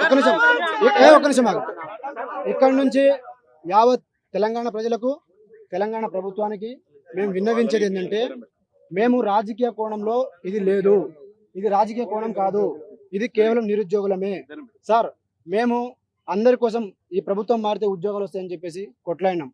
ఒక్క నిమిషం ఆగు. ఇక్కడ నుంచి యావత్ తెలంగాణ ప్రజలకు, తెలంగాణ ప్రభుత్వానికి మేము విన్నవించేది ఏంటంటే, మేము రాజకీయ కోణంలో ఇది లేదు, ఇది రాజకీయ కోణం కాదు, ఇది కేవలం నిరుద్యోగులమే సార్. మేము అందరి కోసం ఈ ప్రభుత్వం మారితే ఉద్యోగాలు వస్తాయని చెప్పేసి కొట్లాడినాం,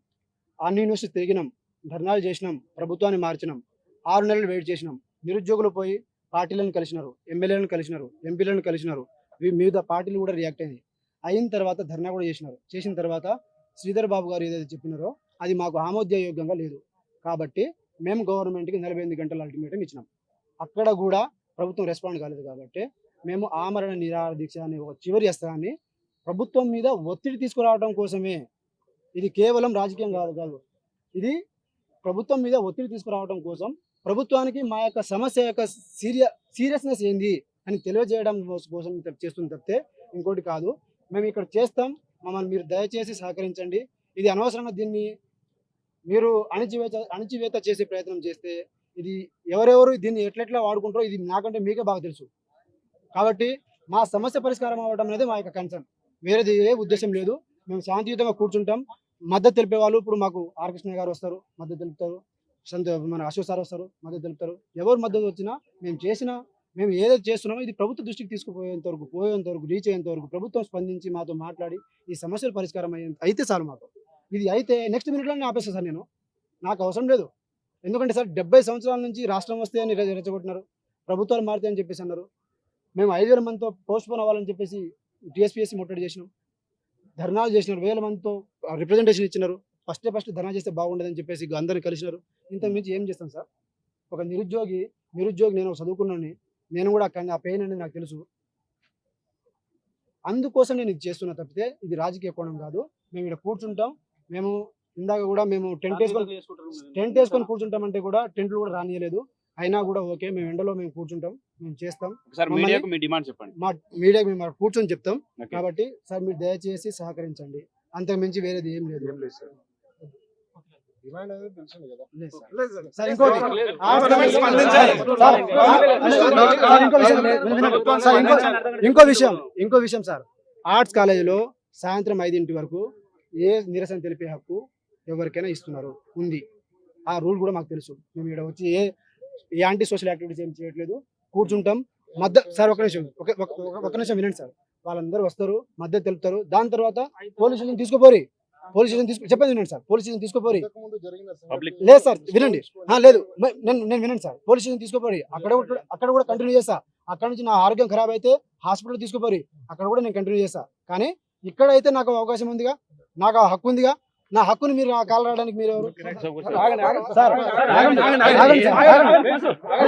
అన్ని యూనివర్సిటీ తిరిగినాం, ధర్నాలు చేసినాం, ప్రభుత్వాన్ని మార్చినాం, 6 నెలలు వెయిట్ చేసినాం. నిరుద్యోగులు పోయి పార్టీలను కలిసినారు, ఎమ్మెల్యేలను కలిసినారు, ఎంపీలను కలిసినారు, వివిధ పార్టీలు కూడా రియాక్ట్ అయింది. అయిన తర్వాత ధర్నా కూడా చేసినారు. చేసిన తర్వాత శ్రీధర్ బాబు గారు ఏదైతే చెప్పినారో అది మాకు ఆమోదయోగ్యంగా లేదు. కాబట్టి మేము గవర్నమెంట్కి 48 గంటల అల్టిమేటం ఇచ్చినాం. అక్కడ కూడా ప్రభుత్వం రెస్పాండ్ కాలేదు. కాబట్టి మేము ఆమరణ నిరాహార దీక్ష అనే ఒక చివరి అస్త్రాన్ని ప్రభుత్వం మీద ఒత్తిడి తీసుకురావడం కోసమే, ఇది కేవలం రాజకీయం కాదు, ఇది ప్రభుత్వం మీద ఒత్తిడి తీసుకురావడం కోసం, ప్రభుత్వానికి మా యొక్క సమస్య యొక్క సీరియస్నెస్ ఏంది అని తెలియజేయడం కోసం చేస్తుంది తప్పితే ఇంకోటి కాదు. మేము ఇక్కడ చేస్తాం, మమ్మల్ని మీరు దయచేసి సహకరించండి. ఇది అనవసరంగా దీన్ని మీరు అణచివేత చేసే ప్రయత్నం చేస్తే ఇది ఎవరెవరు దీన్ని ఎట్లెట్లా వాడుకుంటారో ఇది నాకంటే మీకే బాగా తెలుసు. కాబట్టి మా సమస్య పరిష్కారం అవ్వడం అనేది మా యొక్క కన్సర్న్, వేరేది ఏ ఉద్దేశం లేదు. మేము శాంతియుతంగా కూర్చుంటాం. మద్దతు తెలిపే వాళ్ళు ఇప్పుడు మాకు ఆర్ కృష్ణ గారు వస్తారు, మద్దతు తెలుపుతారు, మన అశోక్ సార్ వస్తారు, మద్దతు తెలుపుతారు. ఎవరు మద్దతు వచ్చినా మేము ఏదైతే చేస్తున్నామో ఇది ప్రభుత్వ దృష్టికి తీసుకుపోయేంత వరకు రీచ్ అయ్యేంత వరకు ప్రభుత్వం స్పందించి మాతో మాట్లాడి ఈ సమస్యలు పరిష్కారం అయితే చాలు మాకు. ఇది అయితే నెక్స్ట్ మినిట్లోనే ఆపేస్తాను సార్, నాకు అవసరం లేదు. ఎందుకంటే సార్ 70 సంవత్సరాల నుంచి రాష్ట్రం వస్తే అని రెచ్చగొట్టినారు, ప్రభుత్వాలు మారుతాయి అని చెప్పేసి అన్నారు. మేము 5,000 మందితో పోస్ట్పోన్ అవ్వాలని చెప్పేసి టీఎస్పీఎస్సీ ముట్టడి చేసినాం, ధర్నాలు చేసినారు, 1000 మందితో రిప్రజెంటేషన్ ఇచ్చినారు. ఫస్ట్ ధర్నా చేస్తే బాగుండదని చెప్పేసి అందరిని కలిసినారు. ఇంతకు మించి ఏం చేస్తాం సార్? ఒక నిరుద్యోగి నేను చదువుకున్నాను, నేను కూడా ఆ పెయిన్ అనేది నాకు తెలుసు. అందుకోసం నేను ఇది చేస్తున్నా తప్పితే ఇది రాజకీయ కోణం కాదు. మేము ఇక్కడ కూర్చుంటాం. మేము ఇందాక కూడా మేము టెంట్ వేసుకొని కూర్చుంటామంటే కూడా టెంట్లు కూడా రానియలేదు. అయినా కూడా ఓకే, మేము ఎండలో మేము కూర్చుంటాం, మేము చేస్తాం. మా మీడియాకి మేము కూర్చొని చెప్తాం. కాబట్టి సార్ మీరు దయచేసి సహకరించండి, అంతకు మించి వేరేది ఏం లేదు. ఇంకో విషయం సార్, ఆర్ట్స్ కాలేజీలో సాయంత్రం 5 వరకు ఏ నిరసన తెలిపే హక్కు ఎవరికైనా ఇస్తున్నారు, ఉంది. ఆ రూల్ కూడా మాకు తెలుసు. మేము ఇక్కడ వచ్చి ఏ యాంటీ సోషల్ యాక్టివిటీస్ ఏం చేయట్లేదు, కూర్చుంటాం. సార్ ఒక నిమిషం వినండి సార్. వాళ్ళందరూ వస్తారు, మద్దతు తెలుపుతారు. దాని తర్వాత పోలీస్ స్టేషన్ తీసుకోపోరి, చెప్పండి వినండి సార్. పోలీస్ స్టేషన్ తీసుకోపోరి లేదు సార్, వినండి. లేదు నేను వినండి సార్. పోలీస్ స్టేషన్ తీసుకోపోరి, అక్కడ కూడా కంటిన్యూ చేస్తా. అక్కడ నుంచి నా ఆరోగ్యం ఖరాబ్ అయితే హాస్పిటల్ తీసుకోపోరి, అక్కడ కూడా నేను కంటిన్యూ చేస్తా. కానీ ఇక్కడైతే నాకు అవకాశం ఉందిగా, నాకు ఆ హక్కు ఉందిగా. నా హక్కుని మీరు కాల్ రావడానికి మీరు ఎవరు?